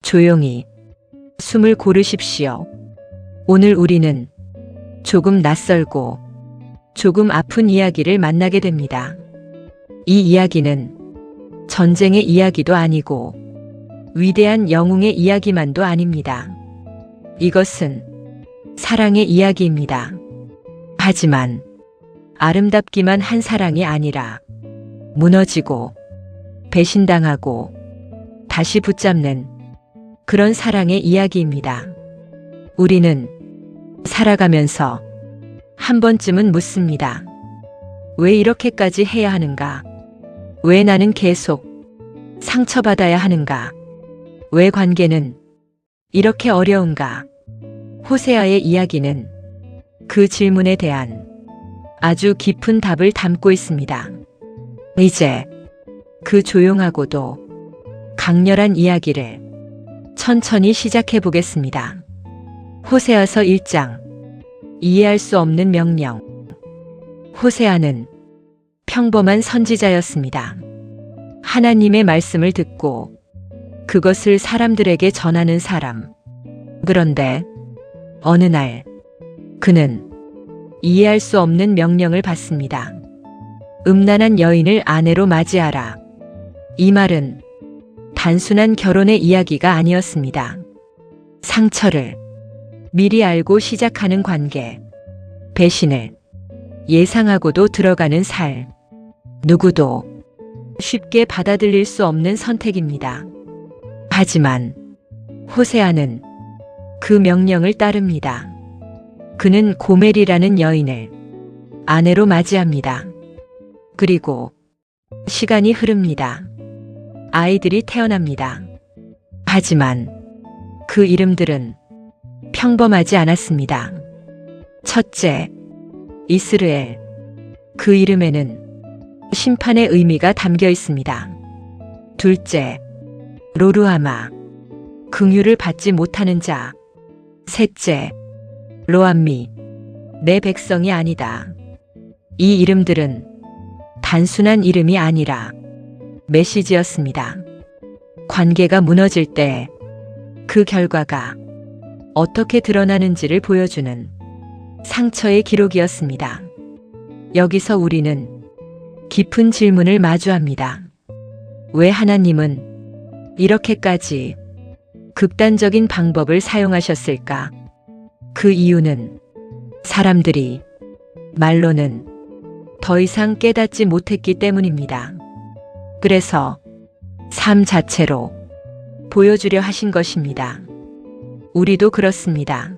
조용히 숨을 고르십시오. 오늘 우리는 조금 낯설고 조금 아픈 이야기를 만나게 됩니다. 이 이야기는 전쟁의 이야기도 아니고 위대한 영웅의 이야기만도 아닙니다. 이것은 사랑의 이야기입니다. 하지만 아름답기만 한 사랑이 아니라 무너지고 배신당하고 다시 붙잡는 그런 사랑의 이야기입니다. 우리는 살아가면서 한 번쯤은 묻습니다. 왜 이렇게까지 해야 하는가? 왜 나는 계속 상처받아야 하는가? 왜 관계는 이렇게 어려운가? 호세아의 이야기는 그 질문에 대한 아주 깊은 답을 담고 있습니다. 이제 그 조용하고도 강렬한 이야기를 천천히 시작해 보겠습니다. 호세아서 1장 이해할 수 없는 명령. 호세아는 평범한 선지자였습니다. 하나님의 말씀을 듣고 그것을 사람들에게 전하는 사람. 그런데 어느 날 그는 이해할 수 없는 명령을 받습니다. 음란한 여인을 아내로 맞이하라. 이 말은 단순한 결혼의 이야기가 아니었습니다. 상처를 미리 알고 시작하는 관계, 배신을 예상하고도 들어가는 살, 누구도 쉽게 받아들일 수 없는 선택입니다. 하지만 호세아는 그 명령을 따릅니다. 그는 고멜이라는 여인을 아내로 맞이합니다. 그리고 시간이 흐릅니다. 아이들이 태어납니다. 하지만 그 이름들은 평범하지 않았습니다. 첫째, 이스르엘. 그 이름에는 심판의 의미가 담겨 있습니다. 둘째, 로루하마. 긍휼을 받지 못하는 자. 셋째, 로암미. 내 백성이 아니다. 이 이름들은 단순한 이름이 아니라 메시지였습니다. 관계가 무너질 때 그 결과가 어떻게 드러나는지를 보여주는 상처의 기록이었습니다. 여기서 우리는 깊은 질문을 마주합니다. 왜 하나님은 이렇게까지 극단적인 방법을 사용하셨을까? 그 이유는 사람들이 말로는 더 이상 깨닫지 못했기 때문입니다. 그래서 삶 자체로 보여주려 하신 것입니다. 우리도 그렇습니다.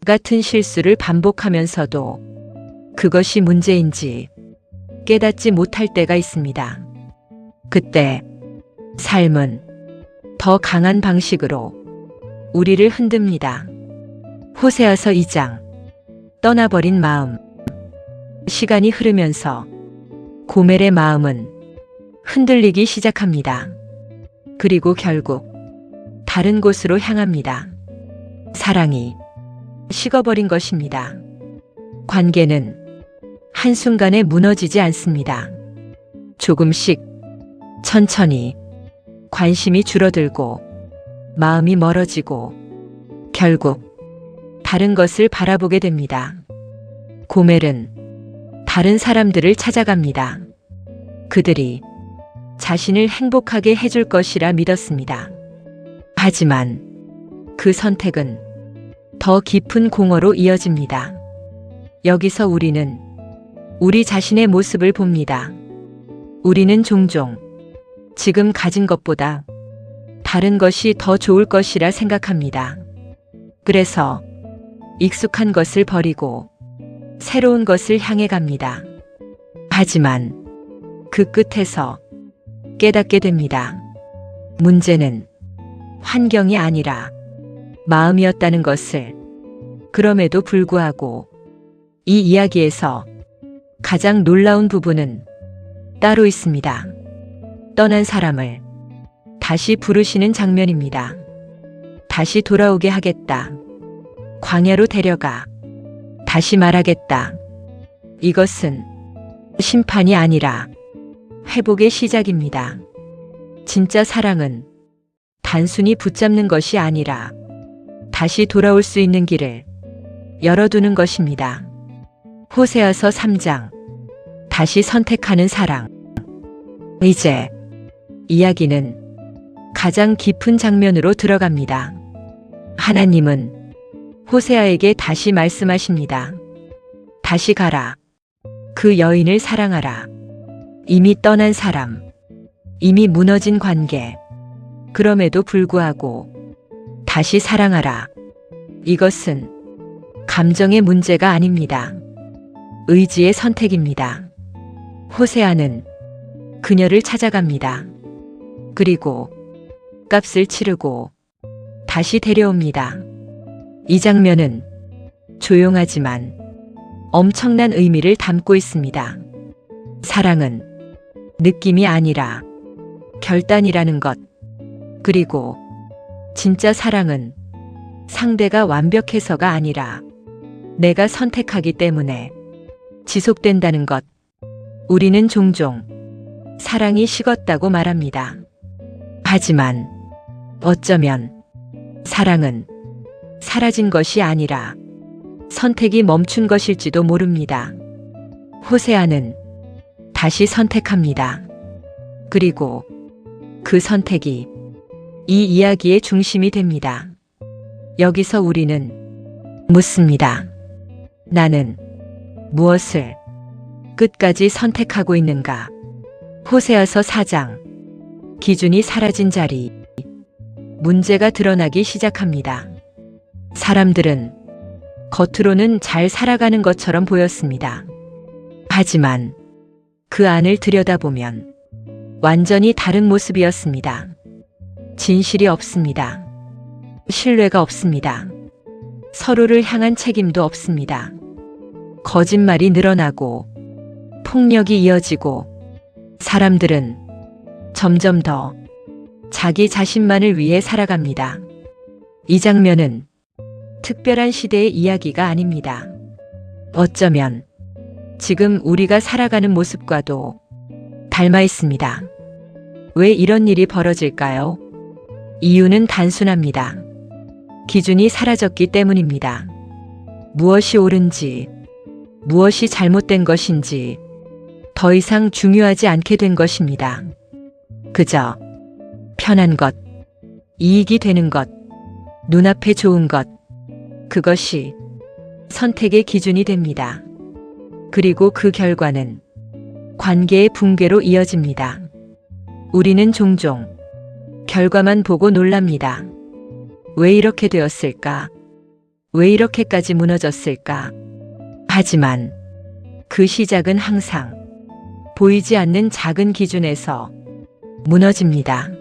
같은 실수를 반복하면서도 그것이 문제인지 깨닫지 못할 때가 있습니다. 그때 삶은 더 강한 방식으로 우리를 흔듭니다. 호세아서 2장 떠나버린 마음. 시간이 흐르면서 고멜의 마음은 흔들리기 시작합니다. 그리고 결국 다른 곳으로 향합니다. 사랑이 식어버린 것입니다. 관계는 한순간에 무너지지 않습니다. 조금씩 천천히 관심이 줄어들고 마음이 멀어지고 결국 다른 것을 바라보게 됩니다. 고멜은 다른 사람들을 찾아갑니다. 그들이 자신을 행복하게 해줄 것이라 믿었습니다. 하지만 그 선택은 더 깊은 공허로 이어집니다. 여기서 우리는 우리 자신의 모습을 봅니다. 우리는 종종 지금 가진 것보다 다른 것이 더 좋을 것이라 생각합니다. 그래서 익숙한 것을 버리고 새로운 것을 향해 갑니다. 하지만 그 끝에서 깨닫게 됩니다. 문제는 환경이 아니라 마음이었다는 것을. 그럼에도 불구하고 이 이야기에서 가장 놀라운 부분은 따로 있습니다. 떠난 사람을 다시 부르시는 장면입니다. 다시 돌아오게 하겠다. 광야로 데려가 다시 말하겠다. 이것은 심판이 아니라 회복의 시작입니다. 진짜 사랑은 단순히 붙잡는 것이 아니라 다시 돌아올 수 있는 길을 열어두는 것입니다. 호세아서 3장. 다시 선택하는 사랑. 이제 이야기는 가장 깊은 장면으로 들어갑니다. 하나님은 호세아에게 다시 말씀하십니다. 다시 가라. 그 여인을 사랑하라. 이미 떠난 사람, 이미 무너진 관계. 그럼에도 불구하고 다시 사랑하라. 이것은 감정의 문제가 아닙니다. 의지의 선택입니다. 호세아는 그녀를 찾아갑니다. 그리고 값을 치르고 다시 데려옵니다. 이 장면은 조용하지만 엄청난 의미를 담고 있습니다. 사랑은 느낌이 아니라 결단이라는 것. 그리고 진짜 사랑은 상대가 완벽해서가 아니라 내가 선택하기 때문에 지속된다는 것. 우리는 종종 사랑이 식었다고 말합니다. 하지만 어쩌면 사랑은 사라진 것이 아니라 선택이 멈춘 것일지도 모릅니다. 호세아는 다시 선택합니다. 그리고 그 선택이 이 이야기의 중심이 됩니다. 여기서 우리는 묻습니다. 나는 무엇을 끝까지 선택하고 있는가? 호세아서 4장. 기준이 사라진 자리. 문제가 드러나기 시작합니다. 사람들은 겉으로는 잘 살아가는 것처럼 보였습니다. 하지만 그 안을 들여다보면 완전히 다른 모습이었습니다. 진실이 없습니다. 신뢰가 없습니다. 서로를 향한 책임도 없습니다. 거짓말이 늘어나고 폭력이 이어지고 사람들은 점점 더 자기 자신만을 위해 살아갑니다. 이 장면은 특별한 시대의 이야기가 아닙니다. 어쩌면 지금 우리가 살아가는 모습과도 닮아 있습니다. 왜 이런 일이 벌어질까요? 이유는 단순합니다. 기준이 사라졌기 때문입니다. 무엇이 옳은지, 무엇이 잘못된 것인지 더 이상 중요하지 않게 된 것입니다. 그저 편한 것, 이익이 되는 것, 눈앞에 좋은 것, 그것이 선택의 기준이 됩니다. 그리고 그 결과는 관계의 붕괴로 이어집니다. 우리는 종종 결과만 보고 놀랍니다. 왜 이렇게 되었을까? 왜 이렇게까지 무너졌을까? 하지만 그 시작은 항상 보이지 않는 작은 기준에서 무너집니다.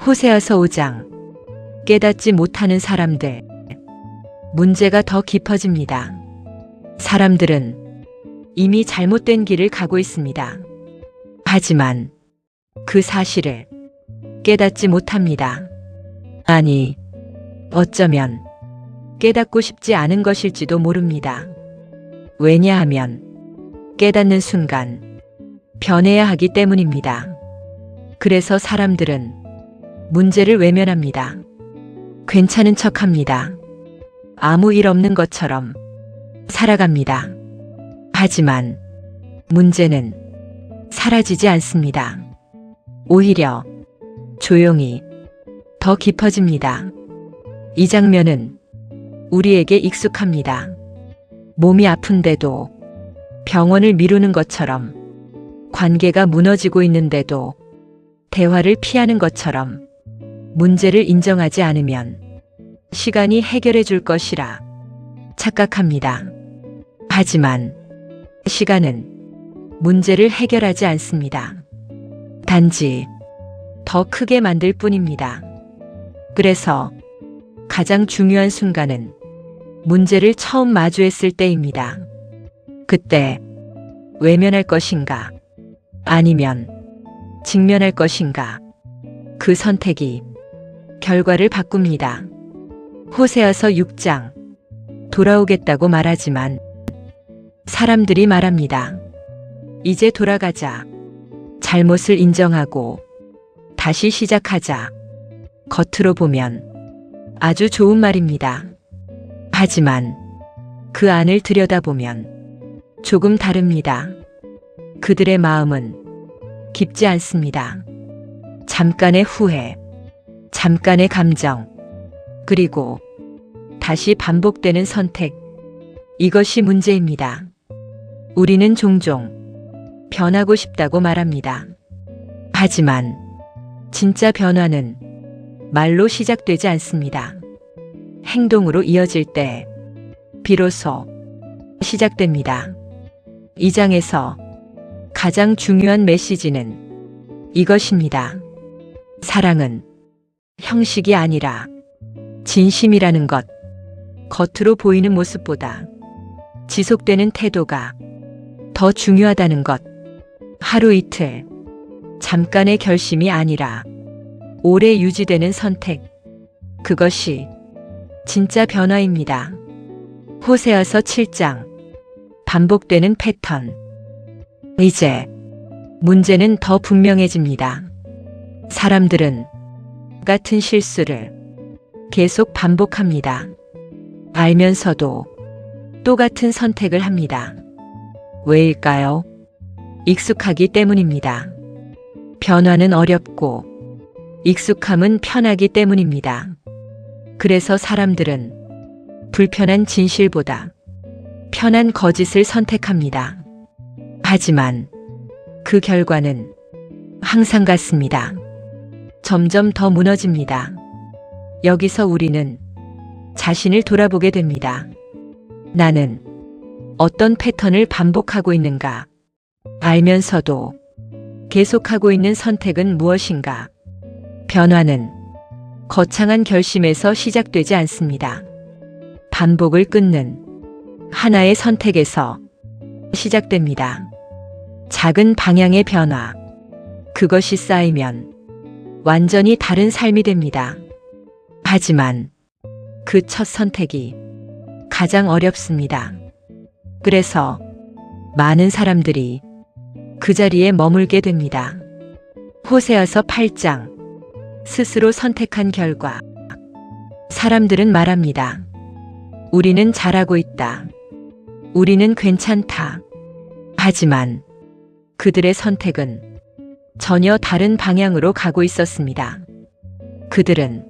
호세아서 5장. 깨닫지 못하는 사람들. 문제가 더 깊어집니다. 사람들은 이미 잘못된 길을 가고 있습니다. 하지만 그 사실을 깨닫지 못합니다. 아니, 어쩌면 깨닫고 싶지 않은 것일지도 모릅니다. 왜냐하면 깨닫는 순간 변해야 하기 때문입니다. 그래서 사람들은 문제를 외면합니다. 괜찮은 척합니다. 아무 일 없는 것처럼 살아갑니다. 하지만 문제는 사라지지 않습니다. 오히려 조용히 더 깊어집니다. 이 장면은 우리에게 익숙합니다. 몸이 아픈데도 병원을 미루는 것처럼, 관계가 무너지고 있는데도 대화를 피하는 것처럼, 문제를 인정하지 않으면 시간이 해결해 줄 것이라 착각합니다. 하지만 시간은 문제를 해결하지 않습니다. 단지 더 크게 만들 뿐입니다. 그래서 가장 중요한 순간은 문제를 처음 마주했을 때입니다. 그때 외면할 것인가? 아니면 직면할 것인가? 그 선택이 결과를 바꿉니다. 호세아서 6장. 돌아오겠다고 말하지만 사람들이 말합니다. 이제 돌아가자. 잘못을 인정하고 다시 시작하자. 겉으로 보면 아주 좋은 말입니다. 하지만 그 안을 들여다보면 조금 다릅니다. 그들의 마음은 깊지 않습니다. 잠깐의 후회, 잠깐의 감정, 그리고 다시 반복되는 선택. 이것이 문제입니다. 우리는 종종 변하고 싶다고 말합니다. 하지만 진짜 변화는 말로 시작되지 않습니다. 행동으로 이어질 때 비로소 시작됩니다. 이 장에서 가장 중요한 메시지는 이것입니다. 사랑은 형식이 아니라 진심이라는 것. 겉으로 보이는 모습보다 지속되는 태도가 더 중요하다는 것. 하루 이틀, 잠깐의 결심이 아니라 오래 유지되는 선택. 그것이 진짜 변화입니다. 호세아서 7장. 반복되는 패턴. 이제 문제는 더 분명해집니다. 사람들은 같은 실수를 계속 반복합니다. 알면서도 똑같은 선택을 합니다. 왜일까요? 익숙하기 때문입니다. 변화는 어렵고 익숙함은 편하기 때문입니다. 그래서 사람들은 불편한 진실보다 편한 거짓을 선택합니다. 하지만 그 결과는 항상 같습니다. 점점 더 무너집니다. 여기서 우리는 자신을 돌아보게 됩니다. 나는 어떤 패턴을 반복하고 있는가? 알면서도 계속하고 있는 선택은 무엇인가? 변화는 거창한 결심에서 시작되지 않습니다. 반복을 끊는 하나의 선택에서 시작됩니다. 작은 방향의 변화. 그것이 쌓이면 완전히 다른 삶이 됩니다. 하지만 그 첫 선택이 가장 어렵습니다. 그래서 많은 사람들이 그 자리에 머물게 됩니다. 호세아서 8장. 스스로 선택한 결과. 사람들은 말합니다. 우리는 잘하고 있다. 우리는 괜찮다. 하지만 그들의 선택은 전혀 다른 방향으로 가고 있었습니다. 그들은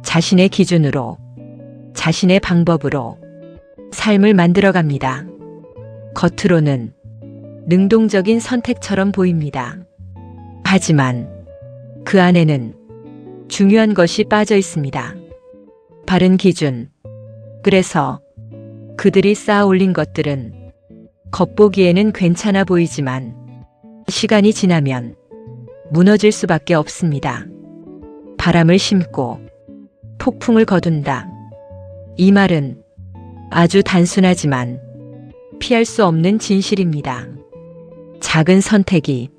자신의 기준으로, 자신의 방법으로 삶을 만들어갑니다. 겉으로는 능동적인 선택처럼 보입니다. 하지만 그 안에는 중요한 것이 빠져 있습니다. 바른 기준. 그래서 그들이 쌓아 올린 것들은 겉보기에는 괜찮아 보이지만 시간이 지나면 무너질 수밖에 없습니다. 바람을 심고 폭풍을 거둔다. 이 말은 아주 단순하지만 피할 수 없는 진실입니다. 작은 선택이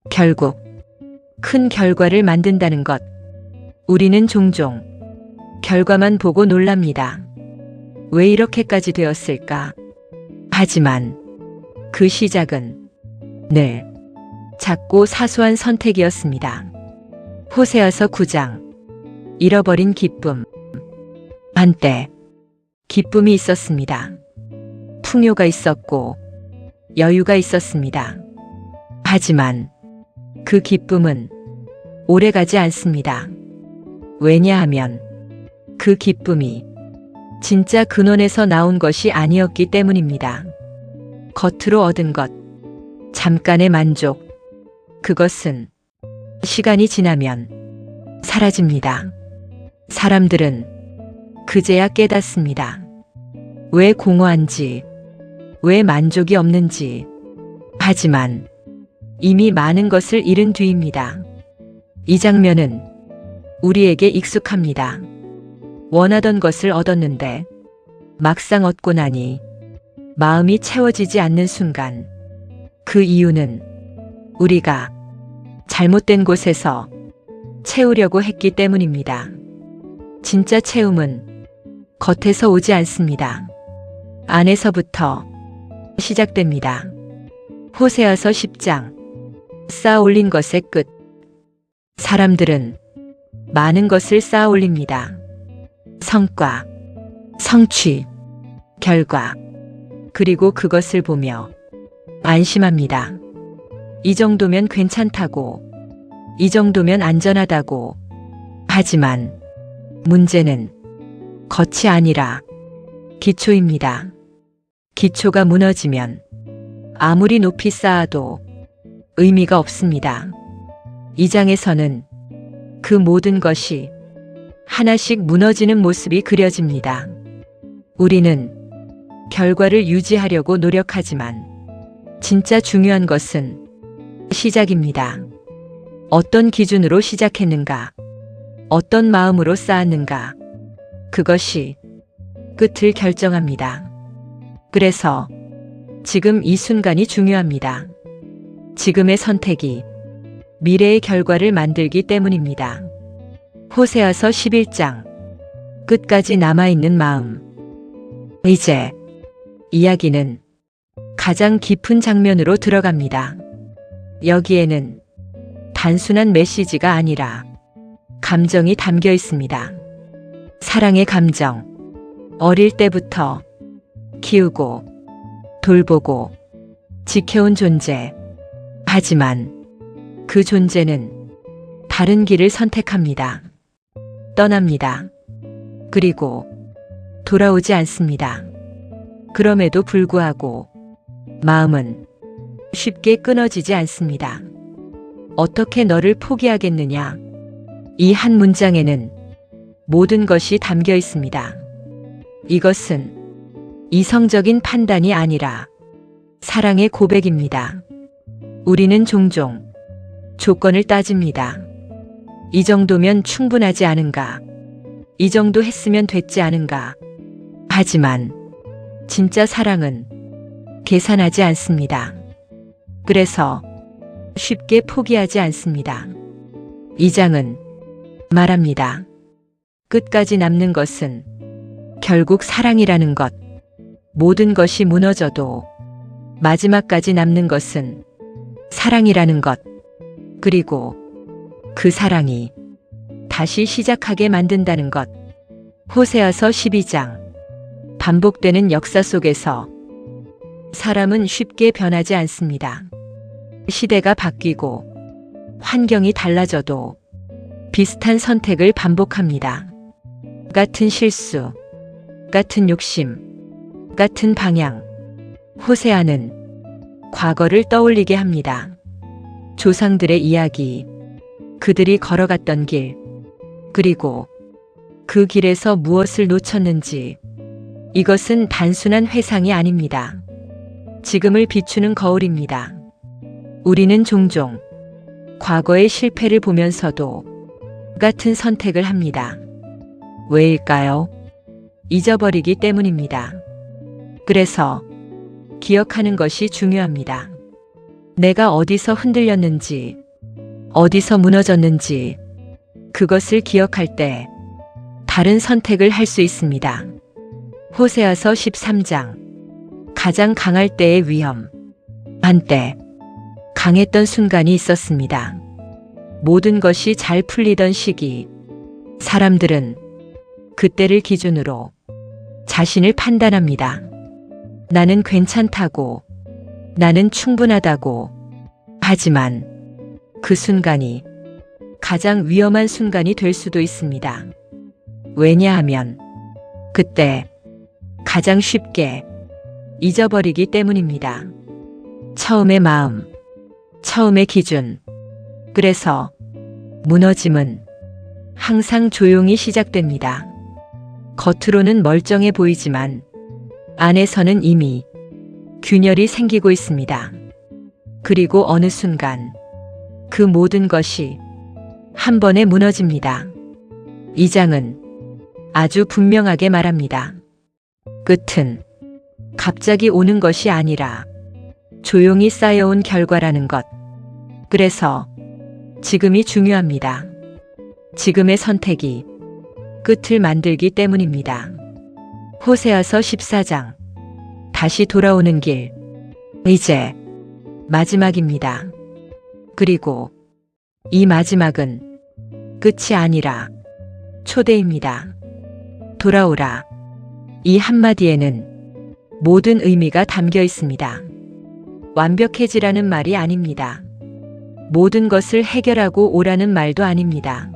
결국 큰 결과를 만든다는 것. 우리는 종종 결과만 보고 놀랍니다. 왜 이렇게까지 되었을까? 하지만 그 시작은 늘 작고 사소한 선택이었습니다. 호세아서 9장. 잃어버린 기쁨. 한때 기쁨이 있었습니다. 풍요가 있었고 여유가 있었습니다. 하지만 그 기쁨은 오래가지 않습니다. 왜냐하면 그 기쁨이 진짜 근원에서 나온 것이 아니었기 때문입니다. 겉으로 얻은 것, 잠깐의 만족, 그것은 시간이 지나면 사라집니다. 사람들은 그제야 깨닫습니다. 왜 공허한지, 왜 만족이 없는지. 하지만 이미 많은 것을 잃은 뒤입니다. 이 장면은 우리에게 익숙합니다. 원하던 것을 얻었는데 막상 얻고 나니 마음이 채워지지 않는 순간. 그 이유는 우리가 잘못된 곳에서 채우려고 했기 때문입니다. 진짜 채움은 겉에서 오지 않습니다. 안에서부터 시작됩니다. 호세아서 10장. 쌓아 올린 것의 끝. 사람들은 많은 것을 쌓아 올립니다. 성과, 성취, 결과, 그리고 그것을 보며 안심합니다. 이 정도면 괜찮다고, 이 정도면 안전하다고. 하지만 문제는 겉이 아니라 기초입니다. 기초가 무너지면 아무리 높이 쌓아도 의미가 없습니다. 이 장에서는 그 모든 것이 하나씩 무너지는 모습이 그려집니다. 우리는 결과를 유지하려고 노력하지만 진짜 중요한 것은 시작입니다. 어떤 기준으로 시작했는가, 어떤 마음으로 쌓았는가, 그것이 끝을 결정합니다. 그래서 지금 이 순간이 중요합니다. 지금의 선택이 미래의 결과를 만들기 때문입니다. 호세아서 11장 끝까지 남아있는 마음. 이제 이야기는 가장 깊은 장면으로 들어갑니다. 여기에는 단순한 메시지가 아니라 감정이 담겨 있습니다. 사랑의 감정. 어릴 때부터 키우고 돌보고 지켜온 존재. 하지만 그 존재는 다른 길을 선택합니다. 떠납니다. 그리고 돌아오지 않습니다. 그럼에도 불구하고 마음은 쉽게 끊어지지 않습니다. 어떻게 너를 포기하겠느냐? 이 한 문장에는 모든 것이 담겨 있습니다. 이것은 이성적인 판단이 아니라 사랑의 고백입니다. 우리는 종종 조건을 따집니다. 이 정도면 충분하지 않은가? 이 정도 했으면 됐지 않은가? 하지만 진짜 사랑은 계산하지 않습니다. 그래서 쉽게 포기하지 않습니다. 이 장은 말합니다. 끝까지 남는 것은 결국 사랑이라는 것. 모든 것이 무너져도 마지막까지 남는 것은 사랑이라는 것. 그리고 그 사랑이 다시 시작하게 만든다는 것. 호세아서 12장. 반복되는 역사 속에서 사람은 쉽게 변하지 않습니다. 시대가 바뀌고 환경이 달라져도 비슷한 선택을 반복합니다. 같은 실수, 같은 욕심, 같은 방향. 호세아는 과거를 떠올리게 합니다. 조상들의 이야기, 그들이 걸어갔던 길, 그리고 그 길에서 무엇을 놓쳤는지. 이것은 단순한 회상이 아닙니다. 지금을 비추는 거울입니다. 우리는 종종 과거의 실패를 보면서도 같은 선택을 합니다. 왜일까요? 잊어버리기 때문입니다. 그래서 기억하는 것이 중요합니다. 내가 어디서 흔들렸는지, 어디서 무너졌는지, 그것을 기억할 때 다른 선택을 할 수 있습니다. 호세아서 13장. 가장 강할 때의 위험. 한때 강했던 순간이 있었습니다. 모든 것이 잘 풀리던 시기. 사람들은 그때를 기준으로 자신을 판단합니다. 나는 괜찮다고, 나는 충분하다고. 하지만 그 순간이 가장 위험한 순간이 될 수도 있습니다. 왜냐하면 그때 가장 쉽게 잊어버리기 때문입니다. 처음의 마음, 처음의 기준. 그래서 무너짐은 항상 조용히 시작됩니다. 겉으로는 멀쩡해 보이지만 안에서는 이미 균열이 생기고 있습니다. 그리고 어느 순간 그 모든 것이 한 번에 무너집니다. 이 장은 아주 분명하게 말합니다. 끝은 갑자기 오는 것이 아니라 조용히 쌓여온 결과라는 것. 그래서 지금이 중요합니다. 지금의 선택이 끝을 만들기 때문입니다. 호세아서 14장. 다시 돌아오는 길. 이제 마지막입니다. 그리고 이 마지막은 끝이 아니라 초대입니다. 돌아오라. 이 한마디에는 모든 의미가 담겨 있습니다. 완벽해지라는 말이 아닙니다. 모든 것을 해결하고 오라는 말도 아닙니다.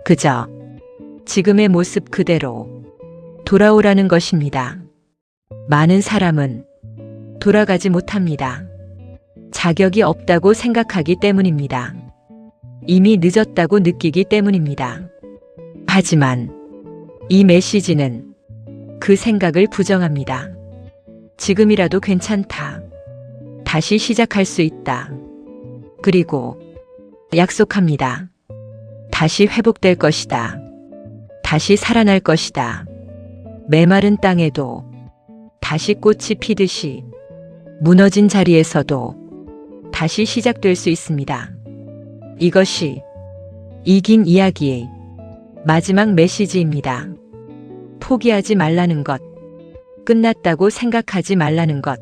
그저 지금의 모습 그대로 돌아오라는 것입니다. 많은 사람은 돌아가지 못합니다. 자격이 없다고 생각하기 때문입니다. 이미 늦었다고 느끼기 때문입니다. 하지만 이 메시지는 그 생각을 부정합니다. 지금이라도 괜찮다. 다시 시작할 수 있다. 그리고 약속합니다. 다시 회복될 것이다. 다시 살아날 것이다. 메마른 땅에도 다시 꽃이 피듯이 무너진 자리에서도 다시 시작될 수 있습니다. 이것이 이긴 이야기의 마지막 메시지입니다. 포기하지 말라는 것, 끝났다고 생각하지 말라는 것,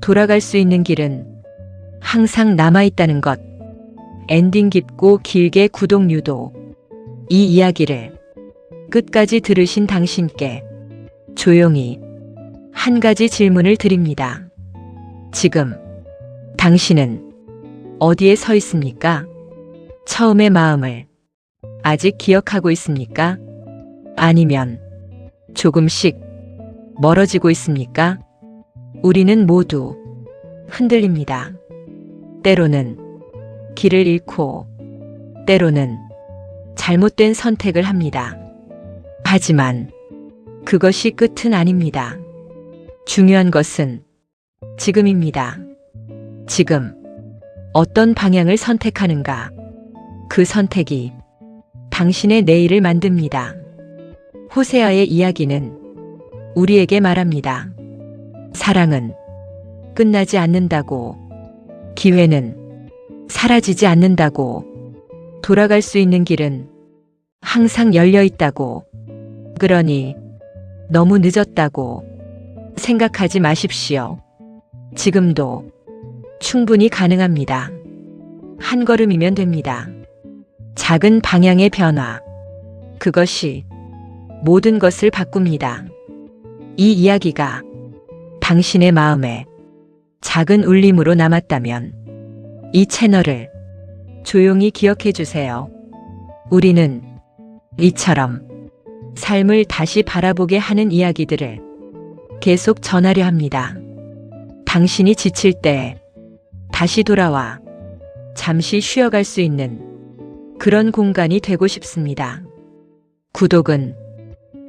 돌아갈 수 있는 길은 항상 남아있다는 것, 엔딩 깊고 길게 구독 유도. 이 이야기를 끝까지 들으신 당신께 조용히 한 가지 질문을 드립니다. 지금 당신은 어디에 서 있습니까? 처음의 마음을 아직 기억하고 있습니까? 아니면 조금씩 멀어지고 있습니까? 우리는 모두 흔들립니다. 때로는 길을 잃고, 때로는 잘못된 선택을 합니다. 하지만 그것이 끝은 아닙니다. 중요한 것은 지금입니다. 지금 어떤 방향을 선택하는가? 그 선택이 당신의 내일을 만듭니다. 호세아의 이야기는 우리에게 말합니다. 사랑은 끝나지 않는다고, 기회는 사라지지 않는다고, 돌아갈 수 있는 길은 항상 열려 있다고. 그러니 너무 늦었다고 생각하지 마십시오. 지금도 충분히 가능합니다. 한 걸음이면 됩니다. 작은 방향의 변화, 그것이 모든 것을 바꿉니다. 이 이야기가 당신의 마음에 작은 울림으로 남았다면 이 채널을 조용히 기억해 주세요. 우리는 이처럼 삶을 다시 바라보게 하는 이야기들을 계속 전하려 합니다. 당신이 지칠 때 다시 돌아와 잠시 쉬어갈 수 있는 그런 공간이 되고 싶습니다. 구독은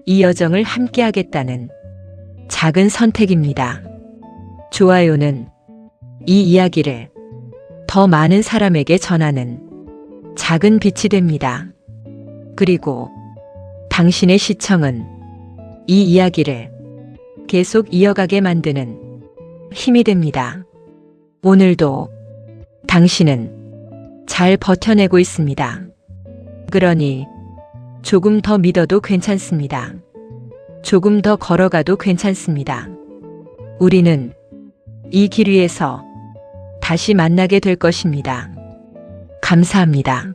이 여정을 함께하겠다는 작은 선택입니다. 좋아요는 이 이야기를 더 많은 사람에게 전하는 작은 빛이 됩니다. 그리고 당신의 시청은 이 이야기를 계속 이어가게 만드는 힘이 됩니다. 오늘도 당신은 잘 버텨내고 있습니다. 그러니 조금 더 믿어도 괜찮습니다. 조금 더 걸어가도 괜찮습니다. 우리는 이 길 위에서 다시 만나게 될 것입니다. 감사합니다.